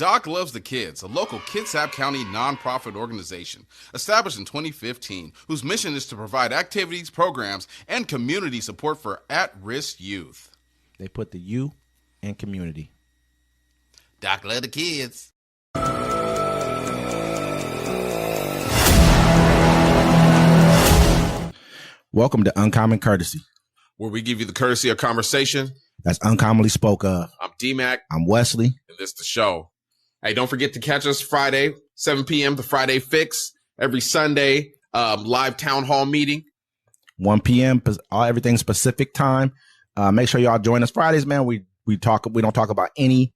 Doc Loves the Kids, a local Kitsap County nonprofit organization established in 2015, whose mission is to provide activities, programs, and community support for at-risk youth. They put the U in community. Doc Loves the Kids. Welcome to Uncommon Courtesy, where we give you the courtesy of conversation that's uncommonly spoke of. I'm D-Mac. I'm Wesley. And this is the show. Hey, don't forget to catch us Friday, 7 p.m., the Friday Fix. Every Sunday, live town hall meeting. 1 p.m., everything Pacific time. Make sure y'all join us Fridays, man. We don't talk about any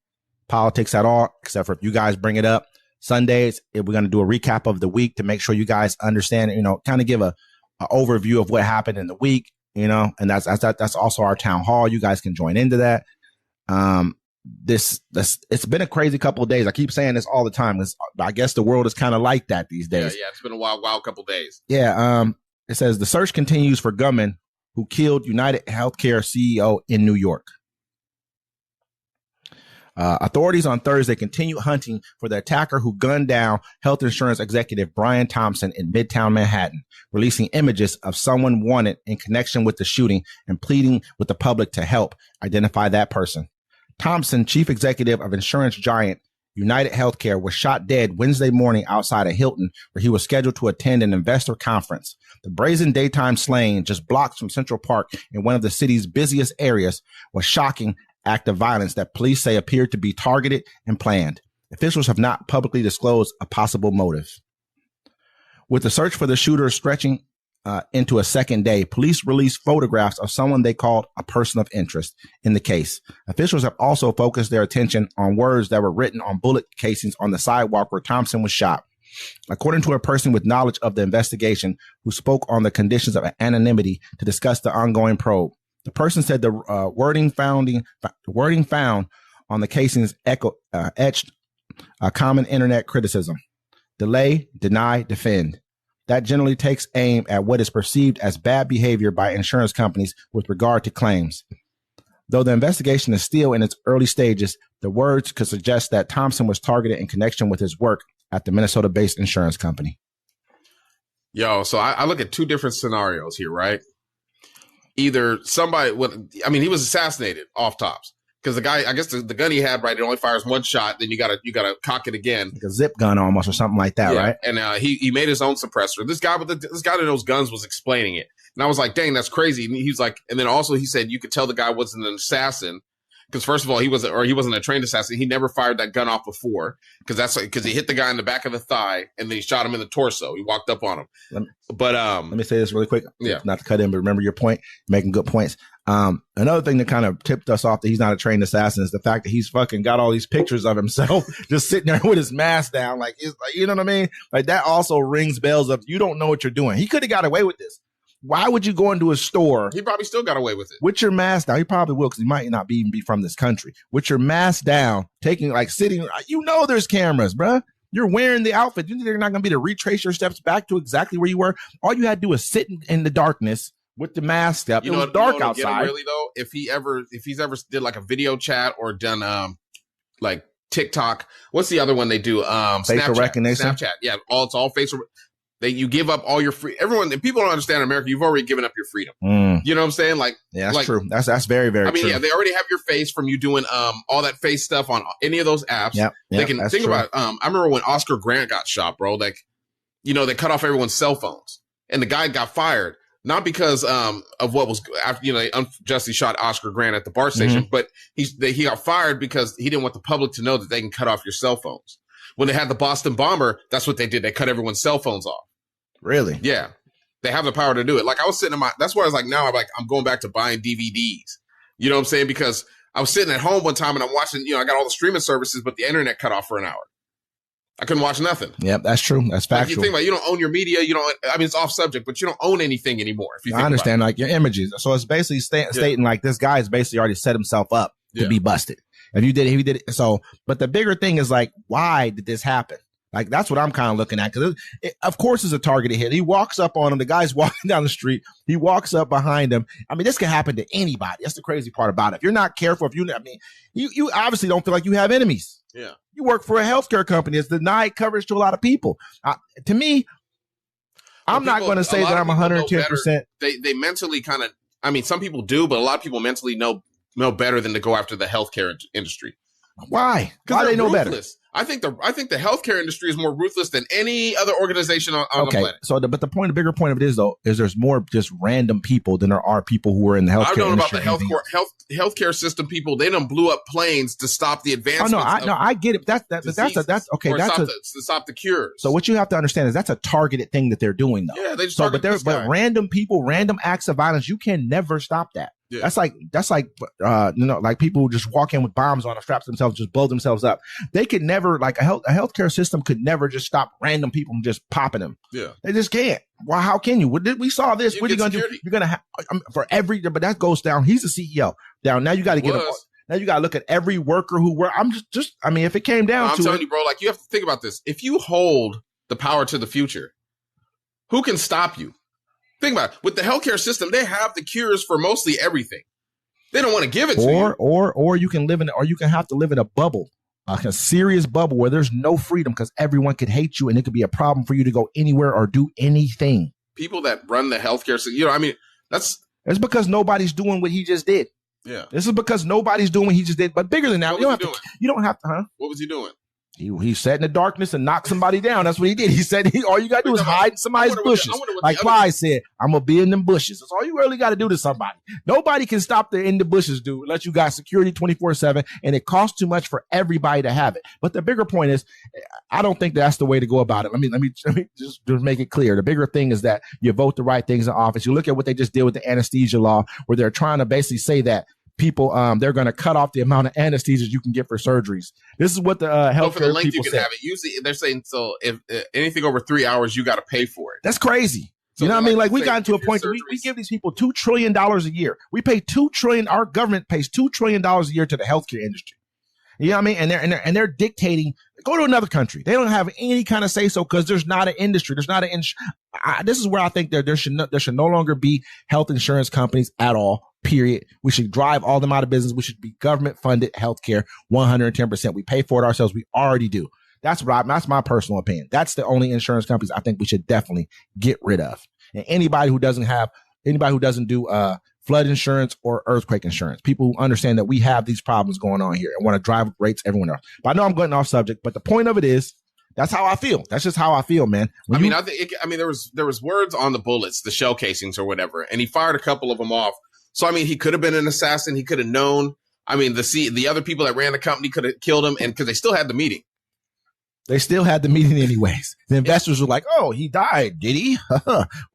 politics at all, except for if you guys bring it up. Sundays, we're going to do a recap of the week to make sure you guys understand, kind of give a overview of what happened in the week, and that's also our town hall. You guys can join into that. It's been a crazy couple of days. I keep saying this all the time. I guess the world is kind of like that these days. Yeah, it's been a wild couple of days. Yeah. It says the search continues for gunman who killed United Healthcare CEO in New York. Authorities on Thursday continued hunting for the attacker who gunned down health insurance executive Brian Thompson in Midtown Manhattan, releasing images of someone wanted in connection with the shooting and pleading with the public to help identify that person. Thompson, chief executive of insurance giant United Healthcare, was shot dead Wednesday morning outside of Hilton, where he was scheduled to attend an investor conference. The brazen daytime slaying, just blocks from Central Park in one of the city's busiest areas, was shocking act of violence that police say appeared to be targeted and planned. Officials have not publicly disclosed a possible motive. With the search for the shooter stretching into a second day, police released photographs of someone they called a person of interest in the case. Officials have also focused their attention on words that were written on bullet casings on the sidewalk where Thompson was shot. According to a person with knowledge of the investigation who spoke on the conditions of anonymity to discuss the ongoing probe, the person said the wording found on the casings etched a common internet criticism: delay, deny, defend. That generally takes aim at what is perceived as bad behavior by insurance companies with regard to claims. Though the investigation is still in its early stages, the words could suggest that Thompson was targeted in connection with his work at the Minnesota-based insurance company. Yo, so I look at two different scenarios here, right? Either somebody, he was assassinated off tops. Because the guy, I guess the gun he had, right, it only fires one shot. Then you gotta cock it again, like a zip gun almost, or something like that, right? And he made his own suppressor. This guy that knows guns was explaining it, and I was like, "Dang, that's crazy." And he's like, and then also he said you could tell the guy wasn't an assassin because first of all he wasn't a trained assassin. He never fired that gun off before because he hit the guy in the back of the thigh and then he shot him in the torso. He walked up on him. Let me say this really quick. Yeah, not to cut in, but remember your point. You're making good points. Another thing that kind of tipped us off that he's not a trained assassin is the fact that he's fucking got all these pictures of himself just sitting there with his mask down. Like, it's like, you know what I mean? Like, that also rings bells of you don't know what you're doing. He could have got away with this. Why would you go into a store? He probably still got away with it. With your mask down. He probably will because he might not even be from this country. With your mask down, sitting, there's cameras, bruh. You're wearing the outfit. You think they're not going to be to retrace your steps back to exactly where you were? All you had to do was sit in the darkness with the mask up. It was dark outside. Really though, if he's ever did like a video chat or done like TikTok. What's the other one they do? Facial recognition. Snapchat. Yeah, it's all facial. You give up all your free. Everyone, if people don't understand America, you've already given up your freedom. You know what I'm saying? Like, yeah, that's true. That's very, very true. Yeah, they already have your face from you doing all that face stuff on any of those apps. Yep, they can think about. I remember when Oscar Grant got shot, bro. Like, they cut off everyone's cell phones, and the guy got fired not because of what was after. They unjustly shot Oscar Grant at the BART station, but he got fired because he didn't want the public to know that they can cut off your cell phones. When they had the Boston bomber, that's what they did. They cut everyone's cell phones off. Really? Yeah. They have the power to do it. Like I was sitting that's why I was like, now I'm going back to buying DVDs. You know what I'm saying? Because I was sitting at home one time and I'm watching, I got all the streaming services, but the internet cut off for an hour. I couldn't watch nothing. Yep, that's true. That's factual. Like you think about it, you don't own your media. It's off subject, but you don't own anything anymore. If you I understand, like your images. So it's basically stating like this guy has basically already set himself up to be busted. If he did it. So, but the bigger thing is like, why did this happen? Like, that's what I'm kind of looking at. Because, of course, it's a targeted hit. He walks up on him. The guy's walking down the street. He walks up behind him. I mean, this can happen to anybody. That's the crazy part about it. If you're not careful, you obviously don't feel like you have enemies. Yeah. You work for a healthcare company. It's denied coverage to a lot of people. To me, I'm not going to say that I'm 110%. They mentally kind of, I mean, some people do, but a lot of people mentally know better than to go after the healthcare industry. Why? Why do they know better? I think the healthcare industry is more ruthless than any other organization on the planet. So, but the bigger point of it is though, is there's more just random people than there are people who are in the healthcare industry. I don't know about the healthcare system people. They done blew up planes to stop the advancements. I get it. That's okay. To stop the cures. So what you have to understand is that's a targeted thing that they're doing though. Yeah, they just but random people, random acts of violence, you can never stop that. Yeah. That's like like people who just walk in with bombs on them, strap themselves, just blow themselves up. They could never, like a healthcare system could never just stop random people from just popping them. Yeah, they just can't. Well, how can you? We saw this. What are you gonna do? You're gonna have but that goes down. He's the CEO down. Now you got to get him. Now you got to look at every worker who work. I mean, if it came down I'm telling you, bro, like you have to think about this. If you hold the power to the future, who can stop you? Think about it. With the healthcare system, they have the cures for mostly everything. They don't want to give it to you. Or you can you can have to live in a bubble, a serious bubble where there's no freedom because everyone could hate you and it could be a problem for you to go anywhere or do anything. People that run the healthcare system, I mean, it's because nobody's doing what he just did. Yeah. This is because nobody's doing what he just did. But bigger than that, you don't have to, huh? What was he doing? He sat in the darkness and knocked somebody down. That's what he did. He said, all you got to do is hide in somebody's bushes. Like Clyde said, I'm going to be in them bushes. That's all you really got to do to somebody. Nobody can stop the in the bushes, dude, unless you got security 24/7, and it costs too much for everybody to have it. But the bigger point is, I don't think that's the way to go about it. Let me just make it clear. The bigger thing is that you vote the right things in office. You look at what they just did with the anesthesia law, where they're trying to basically say that people, they're going to cut off the amount of anesthesias you can get for surgeries. This is what the healthcare for the length people you can have it. Usually, they're saying so if anything over 3 hours, you got to pay for it. That's crazy. So you know what I mean? Like we got into a point that we give these people $2 trillion a year. We pay $2 trillion. Our government pays $2 trillion a year to the healthcare industry. You know what I mean? And they're dictating. Go to another country. They don't have any kind of say so because there's not an industry. There's not an. This is where I think there should no longer be health insurance companies at all. Period. We should drive all them out of business. We should be government funded healthcare 110%. We pay for it ourselves. We already do. That's my personal opinion. That's the only insurance companies I think we should definitely get rid of. And anybody who doesn't do flood insurance or earthquake insurance, people who understand that we have these problems going on here and want to drive up rates everyone else. But I know I'm getting off subject, but the point of it is, that's how I feel. That's just how I feel, man. There was words on the bullets, the shell casings or whatever, and he fired a couple of them off. So, I mean, he could have been an assassin. He could have known. I mean, the other people that ran the company could have killed him, and because they still had the meeting. They still had the meeting anyways. The investors were like, "Oh, he died, did he?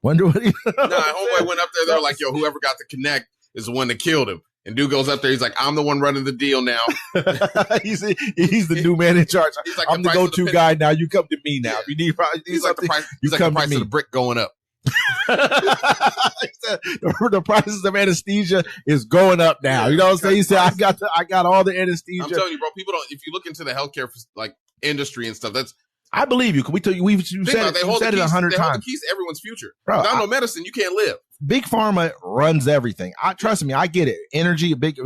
Wonder what he." Homeboy went up there. They're like, "Yo, whoever got the connect is the one that killed him." And dude goes up there. He's like, "I'm the one running the deal now." he's the new man in charge. He's like, I'm the go-to guy now. You come to me now. If you need, he's like the price. He's like the price of the brick going up. The prices of anesthesia is going up now. You know what I'm saying? He said, I got all the anesthesia. I'm telling you, bro, people don't, if you look into the healthcare like industry and stuff, I believe you. Can we tell you, you said it 100 times. They hold the keys to everyone's future. Bro, without no medicine, you can't live. Big pharma runs everything. Trust me, I get it. Energy, big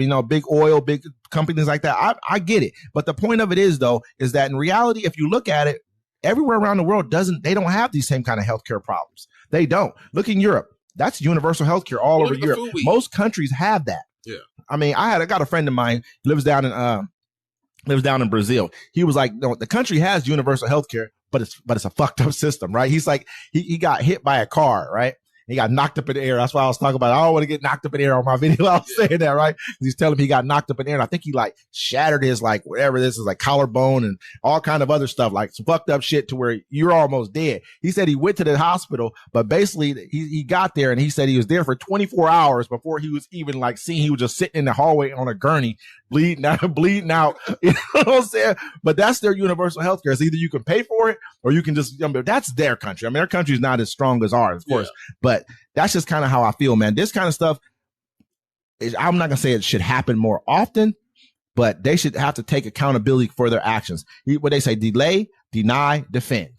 oil, big companies like that. I get it. But the point of it is though, is that in reality, if you look at it, everywhere around the world they don't have these same kind of healthcare problems. They don't. Look in Europe. That's universal healthcare all over Europe. Most countries have that. Yeah. I mean, I got a friend of mine lives down in Brazil. He was like, no, the country has universal healthcare, but it's a fucked up system, right? He's like, he got hit by a car, right? He got knocked up in the air. That's why I was talking about, I don't want to get knocked up in the air on my video. I was saying that, right? He's telling me he got knocked up in the air. And I think he like shattered his, like, whatever this is, like collarbone and all kind of other stuff, like some fucked up shit to where you're almost dead. He said he went to the hospital, but basically he got there and he said he was there for 24 hours before he was even like seen. He was just sitting in the hallway on a gurney, bleeding out. You know what I'm saying? But that's their universal health care. It's either you can pay for it or you can just, that's their country. I mean, their country is not as strong as ours, of course, but that's just kind of how I feel, man. This kind of stuff I'm not going to say it should happen more often, but they should have to take accountability for their actions. What they say, delay, deny, defend.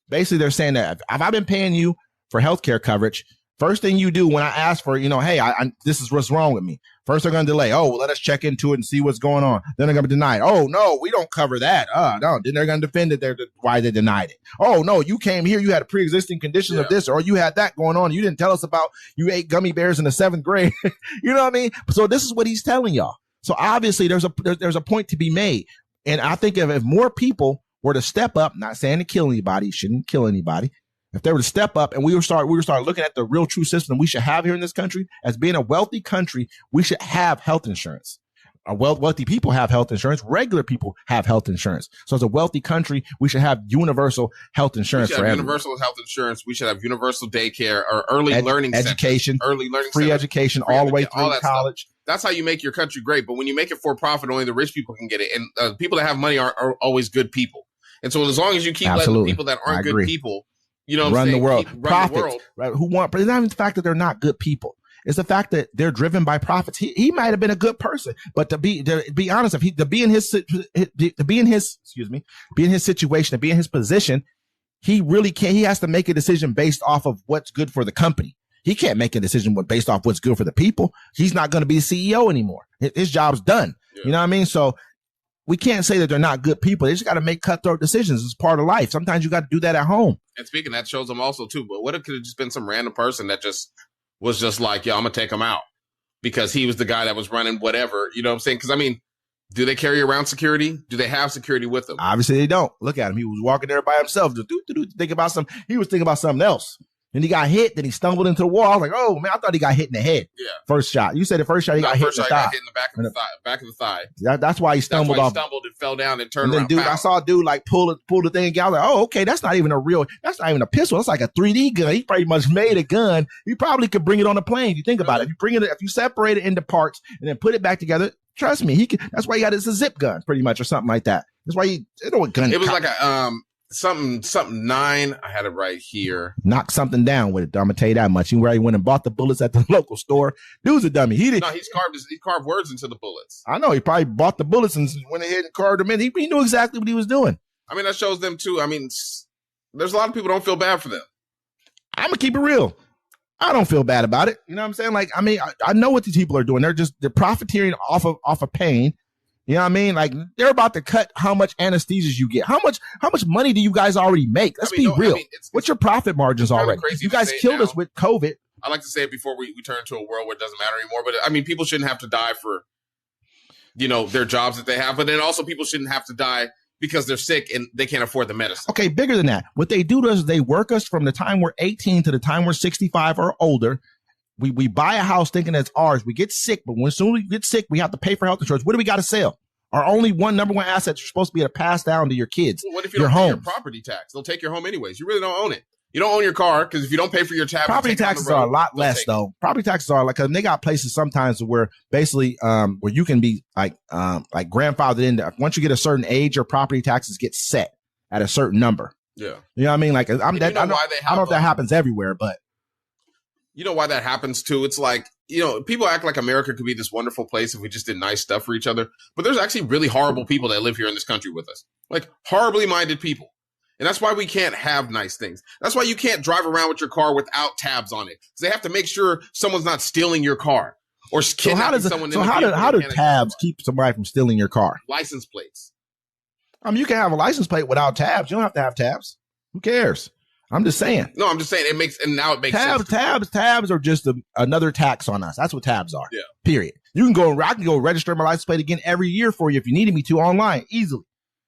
Basically, they're saying that if I've been paying you for healthcare coverage First thing you do when I ask for, hey, this is what's wrong with me. First, they're going to delay. Oh, well, let us check into it and see what's going on. Then they're going to deny it. Oh, no, we don't cover that. No. Then they're going to defend it. Why they denied it. Oh, no, you came here. You had a pre-existing condition of this, or you had that going on. You didn't tell us about you ate gummy bears in the 7th grade. You know what I mean? So this is what he's telling y'all. So obviously there's a point to be made. And I think if more people were to step up, not saying to kill anybody, shouldn't kill anybody. If they were to step up and we would start looking at the real true system we should have here in this country, as being a wealthy country, we should have health insurance. Wealthy people have health insurance. Regular people have health insurance. So as a wealthy country, we should have universal health insurance for everyone. Universal health insurance. We should have universal daycare or early learning education, centers, early learning free centers, education all the way through college. Stuff. That's how you make your country great. But when you make it for profit, only the rich people can get it. And people that have money are always good people. And so as long as you keep letting the people that aren't good people, run the world. Profits, right? But it's not even the fact that they're not good people. It's the fact that they're driven by profits. He might have been a good person, but to be honest, to be in his situation, to be in his position, he really can't. He has to make a decision based off of what's good for the company. He can't make a decision based off what's good for the people. He's not going to be the CEO anymore. His job's done. Yeah. You know what I mean? So we can't say that they're not good people. They just got to make cutthroat decisions. It's part of life. Sometimes you got to do that at home. And speaking, that shows them also too. But what if it could have just been some random person that just was just like, yo, I'm gonna take him out because he was the guy that was running whatever. You know what I'm saying? Because I mean, do they carry around security? Do they have security with them? Obviously, they don't. Look at him. He was walking there by himself. He was thinking about something else. Then he got hit. Then he stumbled into the wall. I was like, oh, man, I thought he got hit in the head. Yeah. First shot. You said the first shot he got hit in the thigh. Got hit in the back of the thigh. That's why he stumbled off. He stumbled and fell down and turned around. Dude, I saw a dude like pull the thing out. I was like, oh, okay, that's not even a pistol. That's like a 3D gun. He pretty much made a gun. He probably could bring it on a plane. You think about it. If you separate it into parts and then put it back together, trust me, that's why he got it as a zip gun, pretty much, or something like that. That's why it was like a something 9. I had it right here. Knock something down with it. I'm gonna tell you that much. He already went and bought the bullets at the local store. Dude's a dummy. He carved words into the bullets. I know. He probably bought the bullets and went ahead and carved them in. He knew exactly what he was doing. I mean, that shows them too. I mean, there's a lot of people don't feel bad for them. I'm gonna keep it real. I don't feel bad about it. You know what I'm saying? Like, I mean, I know what these people are doing. They're profiteering off of pain. You know what I mean? Like, they're about to cut how much anesthesias you get. How much money do you guys already make? Let's be real. What's your profit margins already? You guys killed us with COVID. I like to say it before we turn into a world where it doesn't matter anymore. But I mean, people shouldn't have to die for, their jobs that they have. But then also people shouldn't have to die because they're sick and they can't afford the medicine. Okay, bigger than that. What they do to us is they work us from the time we're 18 to the time we're 65 or older. We buy a house thinking it's ours. We get sick, but as soon as we get sick, we have to pay for health insurance. What do we got to sell? Our only number one asset you're supposed to be able to pass down to your kids. Well, what if you don't pay your property tax? They'll take your home anyways. You really don't own it. You don't own your car because if you don't pay for your tab, property taxes are a lot less though. Property taxes are like, they got places sometimes where basically where you can be like grandfathered in. Once you get a certain age, your property taxes get set at a certain number. Yeah, you know what I mean? Like I don't know if that happens everywhere, but you know why that happens too? It's like, people act like America could be this wonderful place if we just did nice stuff for each other. But there's actually really horrible people that live here in this country with us, like horribly minded people. And that's why we can't have nice things. That's why you can't drive around with your car without tabs on it. Because they have to make sure someone's not stealing your car or kidnapping someone. So how do tabs keep somebody from stealing your car? License plates. I mean, you can have a license plate without tabs. You don't have to have tabs. Who cares? I'm just saying. No, I'm just saying it makes sense. Tabs are just another tax on us. That's what tabs are. Yeah. Period. I can go register my license plate again every year for you if you needed me to online easily.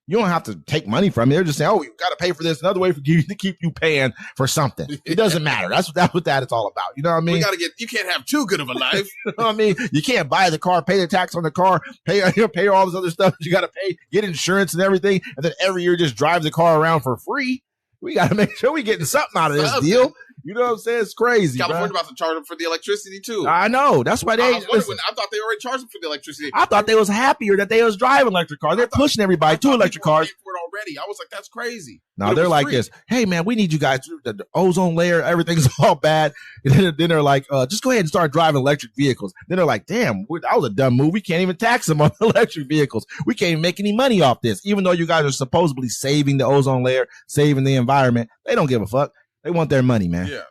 You don't have to take money from me. They're just saying, oh, you got to pay for this. Another way for you to keep you paying for something. It doesn't matter. That's what that is all about. You know what I mean? You can't have too good of a life. You know what I mean? You can't buy the car, pay the tax on the car, pay all this other stuff that you got to pay, get insurance and everything. And then every year just drive the car around for free. We got to make sure we're getting something out of this deal. You know what I'm saying? It's crazy. California about to charge them for the electricity too. I know. That's why I thought they already charged them for the electricity. I thought they was happier that they was driving electric cars. They're pushing everybody to electric cars. For it already. I was like, that's crazy. No, they're like this. Hey man, we need you guys. The ozone layer, everything's all bad. And then they're like, just go ahead and start driving electric vehicles. Then they're like, damn, that was a dumb move. We can't even tax them on electric vehicles. We can't even make any money off this, even though you guys are supposedly saving the ozone layer, saving the environment. They don't give a fuck. They want their money, man. Yeah.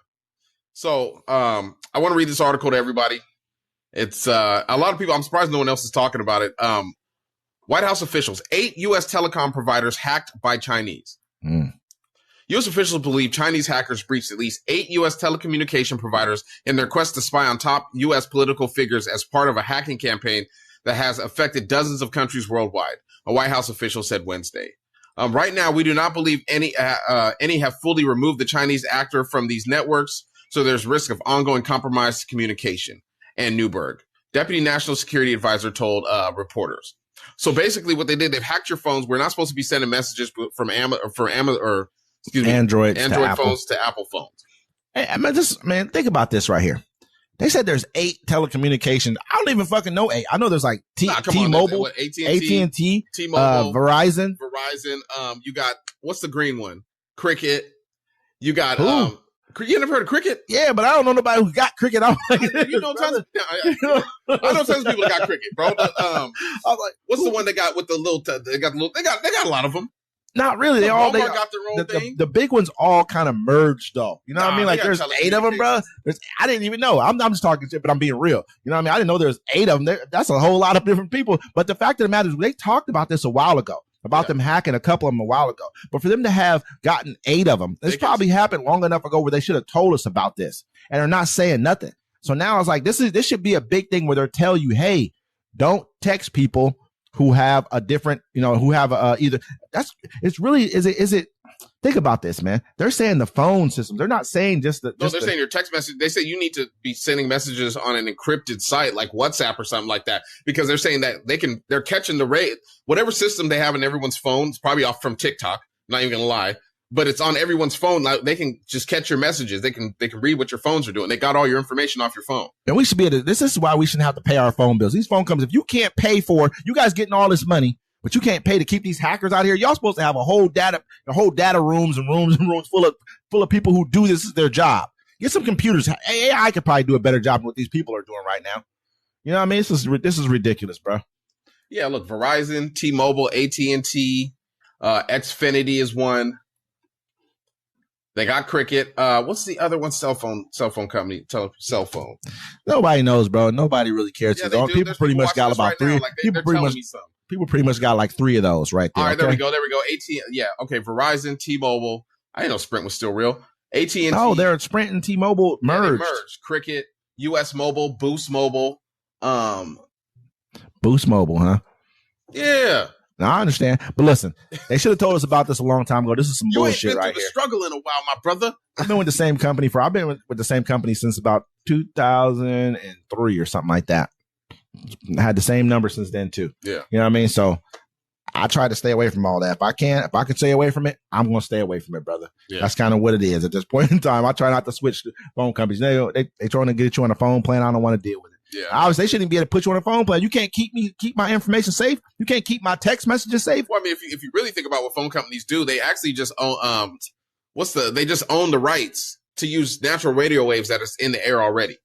So I want to read this article to everybody. It's a lot of people. I'm surprised no one else is talking about it. White House officials, 8 U.S. telecom providers hacked by Chinese. U.S. officials believe Chinese hackers breached at least 8 U.S. telecommunication providers in their quest to spy on top U.S. political figures as part of a hacking campaign that has affected dozens of countries worldwide, a White House official said Wednesday. Right now, we do not believe any have fully removed the Chinese actor from these networks, so there's risk of ongoing compromised communication. And Newberg, Deputy National Security Advisor, told reporters. So basically, what they did, they've hacked your phones. We're not supposed to be sending messages from Android phones to Apple phones. Hey, man, think about this right here. They said there's 8 telecommunications. I don't even fucking know 8. I know there's like T-Mobile, AT&T, T-Mobile, Verizon. You got, what's the green one? Cricket. You got, you never heard of Cricket? Yeah, but I don't know nobody who got Cricket. I'm like, you know, tons of, I know tons of people that got Cricket, bro. But, I was like, what's the one they got with the little? They got a lot of them. Not really. They all got their own thing. The big ones all kind of merged, though. You know what I mean? Like there's 8 of them, bro. I didn't even know. I'm just talking shit, but I'm being real. You know what I mean? I didn't know there's 8 of them. That's a whole lot of different people. But the fact of the matter is, they talked about this a while ago. About them hacking a couple of them a while ago. But for them to have gotten 8 of them, this probably happened long enough ago where they should have told us about this. And they're not saying nothing. So now I was like, this should be a big thing where they're telling you, hey, don't text people who have a different, who have either. Is it? Think about this, man. They're saying the phone system. They're not saying just the. No, they're saying your text message. They say you need to be sending messages on an encrypted site like WhatsApp or something like that, because they're saying that they're catching the rate. Whatever system they have in everyone's phone, it's probably off from TikTok. Not even gonna lie, but it's on everyone's phone. Like, they can just catch your messages. They can read what your phones are doing. They got all your information off your phone. And we should be able to. This is why we shouldn't have to pay our phone bills. These phone companies, if you can't pay for, you guys getting all this money, but you can't pay to keep these hackers out here. Y'all supposed to have a whole data rooms and rooms full of people who do this. This is their job. Get some computers. AI could probably do a better job than what these people are doing right now. You know what I mean? This is ridiculous, bro. Yeah, look, Verizon, T-Mobile, AT&T, Xfinity is one. They got Cricket. What's the other one? Cell phone company. Cell phone. Nobody knows, bro. Nobody really cares. Yeah, people pretty much got about 3. People pretty much got like 3 of those right there. All right, there we go. Yeah, okay. Verizon, T-Mobile. I didn't know Sprint was still real. AT&T. Oh, they're Sprint and T-Mobile merged. Yeah, merged. Cricket, US Mobile, Boost Mobile. Boost Mobile, huh? Yeah. Now, I understand, but listen, they should have told us about this a long time ago. This is some bullshit right here. You ain't been through the struggle in a while, my brother. I've been with the same company with the same company since about 2003 or something like that. I had the same number since then too. Yeah. You know what I mean? So I try to stay away from all that. If I can stay away from it, I'm going to stay away from it, brother. Yeah. That's kind of what it is at this point in time. I try not to switch phone companies. They trying to get you on a phone plan. I don't want to deal with it. Yeah. Obviously, they shouldn't be able to put you on a phone plan. You can't keep my information safe. You can't keep my text messages safe. Well, I mean, if you really think about what phone companies do, they actually just own they just own the rights to use natural radio waves that is in the air already.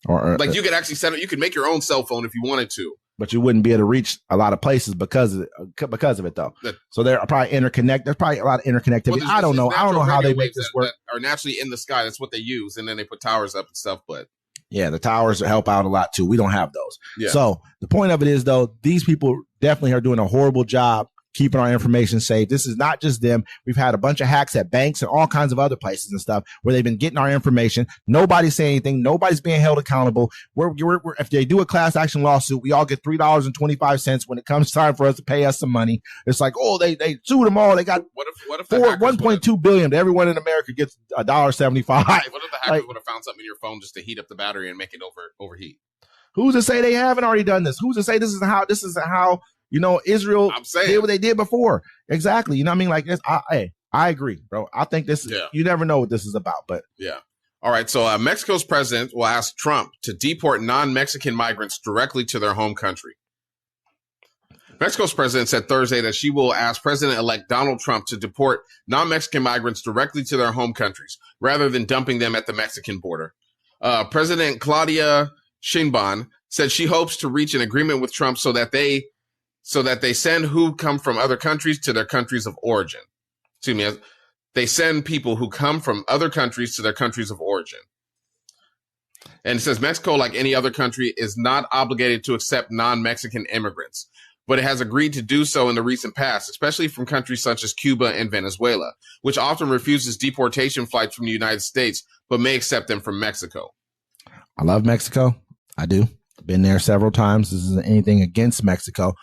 Or like you could actually set up, you could make your own cell phone if you wanted to. But you wouldn't be able to reach a lot of places because of it, though. So they're probably interconnect. There's probably a lot of interconnectivity. Well, I don't know how they make this work. That are naturally in the sky. That's what they use, and then they put towers up and stuff. But yeah, the towers help out a lot too. We don't have those. Yeah. So the point of it is, though, these people definitely are doing a horrible job keeping our information safe. This is not just them. We've had a bunch of hacks at banks and all kinds of other places and stuff where they've been getting our information. Nobody's saying anything. Nobody's being held accountable. If they do a class action lawsuit, we all get $3.25 when it comes time for us to pay us some money. It's like, oh, they sued them all. They got what if $1.2 billion. Everyone in America gets $1.75. What if the hackers would have found something in your phone just to heat up the battery and make it overheat? Who's to say they haven't already done this? Who's to say this is how Israel did what they did before? Exactly. You know what I mean? Like this. I agree, bro. I think this. Yeah. You never know what this is about, but yeah. All right. So Mexico's president will ask Trump to deport non-Mexican migrants directly to their home country. Mexico's president said Thursday that she will ask President-elect Donald Trump to deport non-Mexican migrants directly to their home countries rather than dumping them at the Mexican border. President Claudia Sheinbaum said she hopes to reach an agreement with Trump so that they send who come from other countries to their countries of origin. Excuse me. They send people who come from other countries to their countries of origin. And it says Mexico, like any other country, is not obligated to accept non-Mexican immigrants, but it has agreed to do so in the recent past, especially from countries such as Cuba and Venezuela, which often refuses deportation flights from the United States, but may accept them from Mexico. I love Mexico. I do. I've been there several times. This isn't anything against Mexico.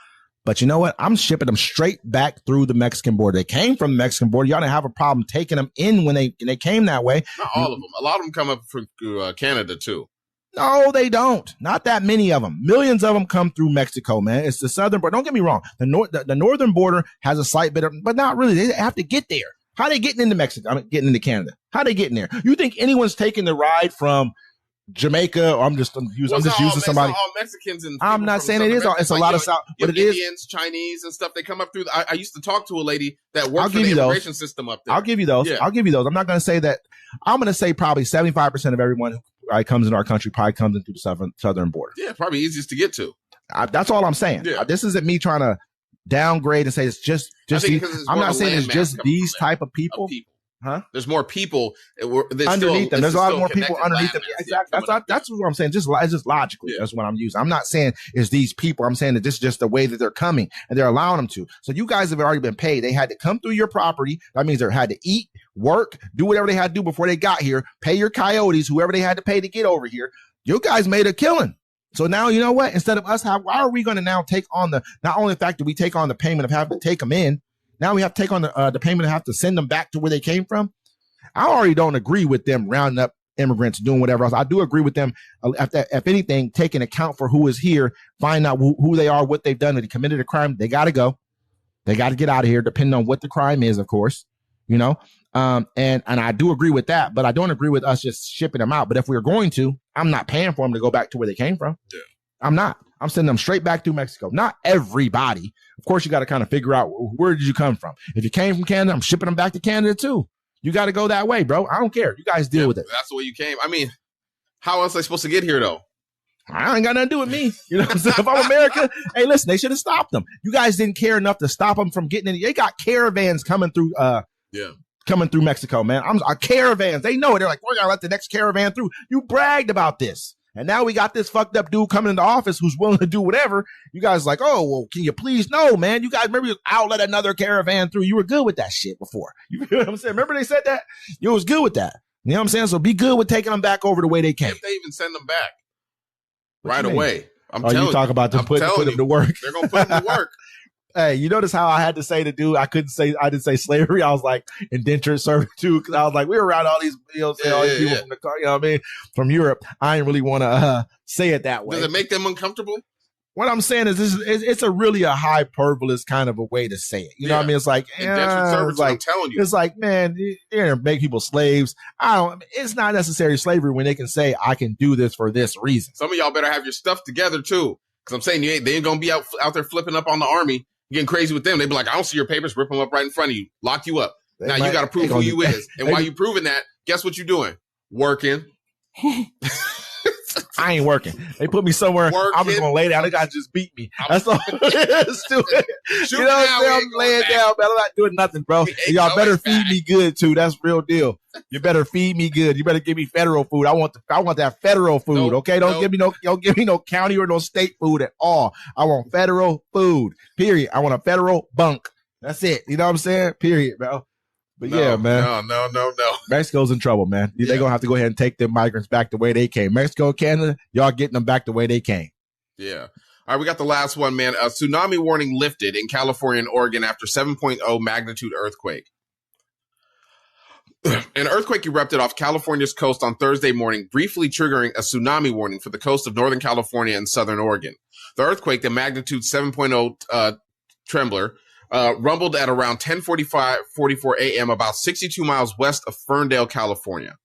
But you know what? I'm shipping them straight back through the Mexican border. They came from the Mexican border. Y'all didn't have a problem taking them in when they came that way. Not all of them. A lot of them come up from Canada, too. No, they don't. Not that many of them. Millions of them come through Mexico, man. It's the southern border. Don't get me wrong. The northern border has a slight bit of, but not really. They have to get there. How they getting into Mexico? I mean, getting into Canada. How they getting there? You think anyone's taking the ride from Jamaica, or I'm just using somebody. All Mexicans and I'm not saying it is. It's a lot of South, but it is Indians, Chinese, and stuff. They come up through. I used to talk to a lady that worked for the immigration system up there. I'll give you those. Yeah. I'll give you those. I'm not going to say that. I'm going to say probably 75% of everyone who comes in our country probably comes in through the southern border. Yeah, probably easiest to get to. That's all I'm saying. Yeah. This isn't me trying to downgrade and say it's just. I'm not saying it's just these type of people. Huh? There's more people underneath them. There's a lot more people underneath them. Exactly. That's what I'm saying. It's just logically. Yeah. That's what I'm using. I'm not saying it's these people. I'm saying that this is just the way that they're coming and they're allowing them to. So you guys have already been paid. They had to come through your property. That means they had to eat, work, do whatever they had to do before they got here. Pay your coyotes, whoever they had to pay to get over here. You guys made a killing. So now, you know what? Instead of us, why are we going to now take on not only the fact that we take on the payment of having to take them in, now we have to take on the payment of have to send them back to where they came from. I already don't agree with them rounding up immigrants, doing whatever else. I do agree with them, if anything, taking account for who is here, find out who they are, what they've done. If they committed a crime, they got to go. They got to get out of here, depending on what the crime is, of course, you know. And I do agree with that, but I don't agree with us just shipping them out. But if we were going to, I'm not paying for them to go back to where they came from. Yeah. I'm not. I'm sending them straight back through Mexico. Not everybody. Of course, you got to kind of figure out where did you come from. If you came from Canada, I'm shipping them back to Canada too. You got to go that way, bro. I don't care. You guys deal with it. That's the way you came. I mean, how else are they supposed to get here, though? I ain't got nothing to do with me. You know what I'm saying? If I'm America, hey, listen, they should have stopped them. You guys didn't care enough to stop them from getting in. They got caravans coming through. Coming through Mexico, man. Caravans. They know it. They're like, we're gonna let the next caravan through. You bragged about this. And now we got this fucked up dude coming into office who's willing to do whatever. You guys like, oh, well, can you please? No, man. You guys remember I'll let another caravan through. You were good with that shit before. You know what I'm saying? Remember they said that? You was good with that. You know what I'm saying? So be good with taking them back over the way they came. If they even send them back right away. I'm telling you. You talk about them putting them to work. They're going to put them to work. Hey, you notice how I had to say to do? I didn't say slavery. I was like indentured servitude because I was like, we were around all these, all these people from the car, you know what I mean? From Europe. I didn't really want to say it that way. Does it make them uncomfortable? What I'm saying is it's a really a hyperbolous kind of a way to say it. You know what I mean? It's like, servitude, I'm telling you. It's like, man, you're going to make people slaves. It's not necessarily slavery when they can say, I can do this for this reason. Some of y'all better have your stuff together too. Because I'm saying they ain't going to be out there flipping up on the army. Getting crazy with them. They'd be like, I don't see your papers, rip them up right in front of you, lock you up. You got to prove who you is. And while you proving that, guess what you doing? Working. I ain't working. They put me somewhere. I'm just gonna lay down. They gotta just beat me. That's all it is to it. You know what I'm saying? I'm laying down, man. I'm not doing nothing, bro. Y'all better feed me good too. That's real deal. You better feed me good. You better give me federal food. I want that federal food. Okay, don't give me no county or no state food at all. I want federal food. Period. I want a federal bunk. That's it. You know what I'm saying? Period, bro. But yeah, man. No. Mexico's in trouble, man. They're going to have to go ahead and take them migrants back the way they came. Mexico, Canada, y'all getting them back the way they came. Yeah. All right, we got the last one, man. A tsunami warning lifted in California and Oregon after 7.0 magnitude earthquake. An earthquake erupted off California's coast on Thursday morning, briefly triggering a tsunami warning for the coast of Northern California and Southern Oregon. The earthquake, the magnitude 7.0 trembler, rumbled at around 10:44 a.m. about 62 miles west of Ferndale, California.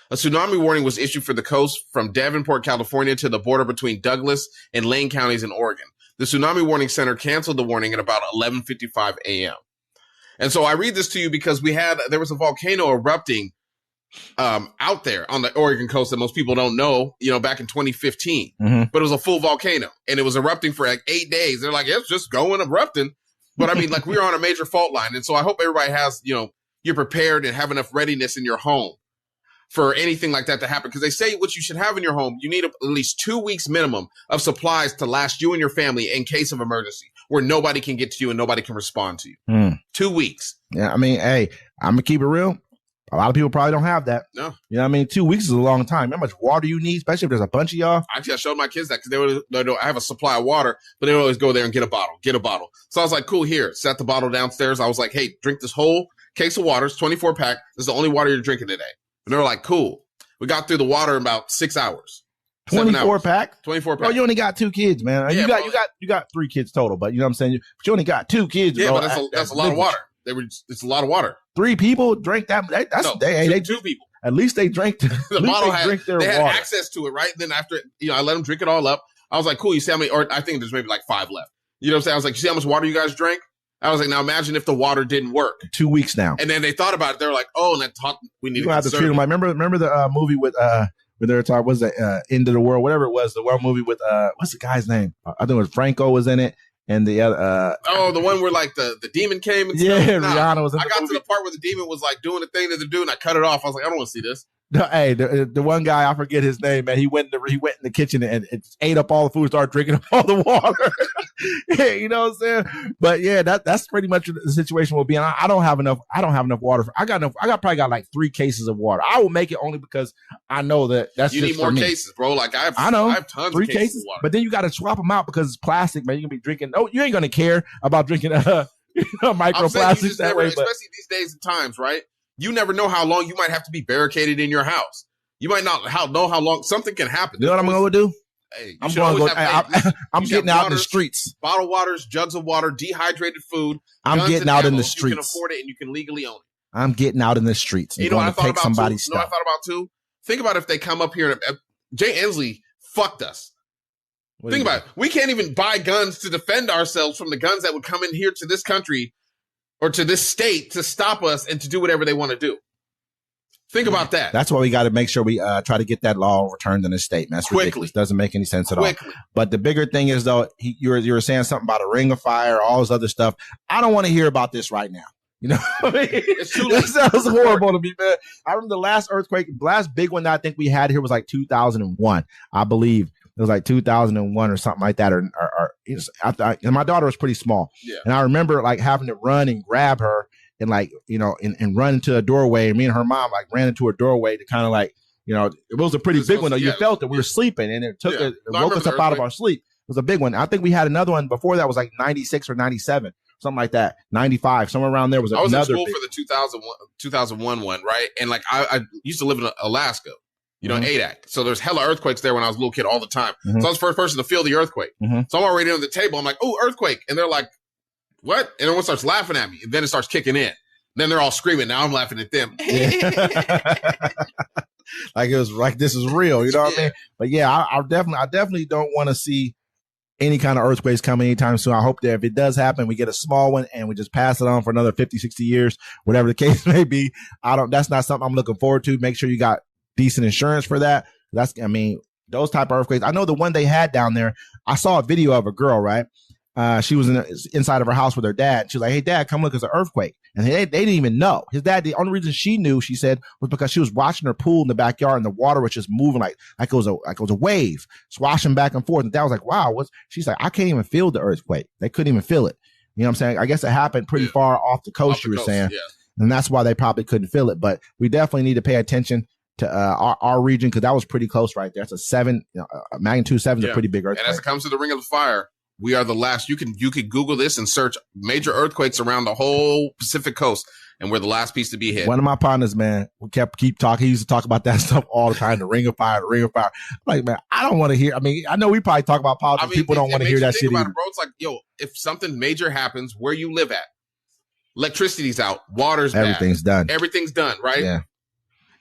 A tsunami warning was issued for the coast from Davenport, California to the border between Douglas and Lane counties in Oregon. The Tsunami Warning Center canceled the warning at about 11:55 a.m. And so I read this to you because there was a volcano erupting out there on the Oregon coast that most people don't know, back in 2015. Mm-hmm. But it was a full volcano and it was erupting for like 8 days. They're like, it's just going erupting. But I mean, like, we were on a major fault line. And so I hope everybody has, you're prepared and have enough readiness in your home. for anything like that to happen. Because they say what you should have in your home, you need at least 2 weeks minimum of supplies to last you and your family in case of emergency, where nobody can get to you and nobody can respond to you. 2 weeks. Yeah, I mean, hey, I'm going to keep it real. A lot of people probably don't have that. No. You know what I mean? 2 weeks is a long time. How much water you need, especially if there's a bunch of y'all? Actually, I showed my kids that because I have a supply of water, but they would always go there and get a bottle. So I was like, cool, here, set the bottle downstairs. I was like, hey, drink this whole case of water. It's 24 pack. This is the only water you're drinking today. And they were like, cool. We got through the water in about 6 hours. 24 pack? 24 pack. Bro, you only got 2 kids, man. Yeah, you got 3 kids total, but you know what I'm saying? But you only got 2 kids, yeah, bro. but that's a lot of water. It's a lot of water. 3 people drank that. They 2 people. At least they drank the bottle. They had water. access to it, right? And then after, I let them drink it all up. I was like, cool. You see how many? Or I think there's maybe like 5 left. You know what I'm saying? I was like, you see how much water you guys drank? I was like, now imagine if the water didn't work. 2 weeks now. And then they thought about it. They were like, oh, and that we need to have to treat them like. Remember the movie with where they were talking, was the End of the World, whatever it was, the one movie with what's the guy's name? I think it was Franco was in it. And the other, the one where like the demon came and stuff. Yeah, Rihanna was in I got to the part where the demon was like doing the thing to the dude, and I cut it off. I was like, I don't want to see this. Hey, the one guy, I forget his name, man. He went in the kitchen and ate up all the food, started drinking up all the water. Yeah, you know what I'm saying? But yeah, that's pretty much the situation will be. And I don't have enough water. I probably got like 3 cases of water. I will make it only because I know that's you just need more for me. cases, bro. Like I have tons 3 of cases of water. But then you got to swap them out because it's plastic, man. You're gonna be drinking. Oh, you ain't gonna care about drinking microplastics that way. Especially these days and times, right? You never know how long you might have to be barricaded in your house. You might not know how long something can happen. You know what I'm going to do? Hey, I'm getting out in the streets. Bottled waters, jugs of water, dehydrated food. I'm getting out in the streets. You can afford it and you can legally own it. I'm getting out in the streets. You know what I thought about too? You know what I thought about too? Think about if they come up here. Jay Inslee fucked us. Think about it. We can't even buy guns to defend ourselves from the guns that would come in here to this country or to this state to stop us and to do whatever they want to do. Think about that. That's why we got to make sure we try to get that law overturned in the state, man. That's ridiculous. Doesn't make any sense at all. But the bigger thing is, though, you were saying something about a ring of fire, all this other stuff. I don't want to hear about this right now. You know what I mean? It's too late. That sounds horrible to me, man. I remember the last earthquake, the last big one that I think we had here was like 2001, I believe. It was like 2001 or something like that. Or and my daughter was pretty small. Yeah. And I remember like having to run and grab her and like, and run into a doorway. And me and her mom like ran into a doorway to kind of like, it was a pretty big one though. You felt it. We were sleeping and it woke us up out of our sleep. It was a big one. I think we had another one before that was like 96 or 97. Something like that, 95, somewhere around there was another. I was in school for the 2001 one, right? And like I used to live in Alaska, in Adak. So there's hella earthquakes there when I was a little kid all the time. So I was the first person to feel the earthquake. So I'm already on the table. I'm like, oh, earthquake. And they're like, what? And everyone starts laughing at me. And then it starts kicking in. Then they're all screaming. Now I'm laughing at them. Like it was like, this is real. You know what I mean? But yeah, I definitely don't want to see any kind of earthquakes coming anytime soon. I hope that if it does happen, we get a small one and we just pass it on for another 50, 60 years, whatever the case may be. That's not something I'm looking forward to. Make sure you got decent insurance for that. Those type of earthquakes. I know the one they had down there, I saw a video of a girl, right? She was inside of her house with her dad. She was like, hey, Dad, come look, it's an earthquake. And they didn't even know. His dad, the only reason she knew, she said, was because she was watching her pool in the backyard and the water was just moving like it was a wave, swashing back and forth. And Dad was like, wow, she's like, I can't even feel the earthquake. They couldn't even feel it. You know what I'm saying? I guess it happened pretty far off the coast, you were saying. Yeah. And that's why they probably couldn't feel it. But we definitely need to pay attention to our region because that was pretty close right there. It's a 7, magnitude 7 is a pretty big earthquake. And as it comes to the Ring of the Fire, we are the last. You can Google this and search major earthquakes around the whole Pacific coast, and we're the last piece to be hit. One of my partners, man, keep talking. He used to talk about that stuff all the time. The Ring of Fire, the Ring of Fire. I'm like, man, I don't want to hear. I mean, I know we probably talk about politics. People don't want to hear that shit either. Bro, it's like, if something major happens where you live at, electricity's out, water's bad, everything's done, right? Yeah.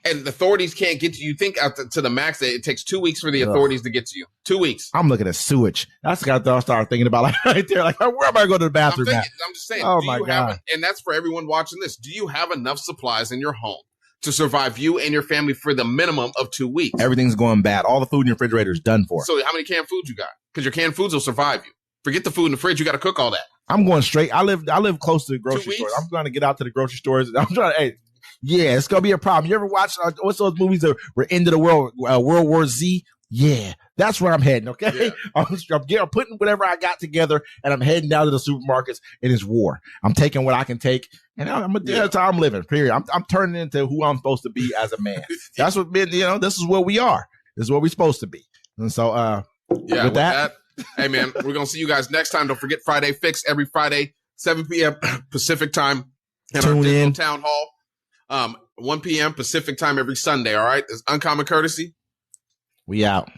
And the authorities can't get to you. Think out to the max that it takes 2 weeks for the authorities to get to you. 2 weeks. I'm looking at sewage. That's what I started thinking about right there. Like, where am I going to the bathroom at? I'm just saying. Oh, my God. And that's for everyone watching this. Do you have enough supplies in your home to survive you and your family for the minimum of 2 weeks? Everything's going bad. All the food in your refrigerator is done for. So how many canned foods you got? Because your canned foods will survive you. Forget the food in the fridge. You got to cook all that. I'm going straight. I live close to the grocery store. I'm trying to get out to the grocery stores. I'm trying to, Yeah, it's gonna be a problem. You ever watch what's those movies that were End of the World, World War Z? Yeah, that's where I'm heading. Okay, yeah. I'm putting whatever I got together, and I'm heading down to the supermarkets. And it's war. I'm taking what I can take, and that's how I'm living. Period. I'm turning into who I'm supposed to be as a man. That's what this is what we are. This is what we're supposed to be. And so, with that, hey man, we're gonna see you guys next time. Don't forget Friday Fix every Friday, 7 p.m. Pacific time, at our digital town hall. 1 p.m. Pacific time every Sunday. All right, it's Uncommon Courtesy. We out.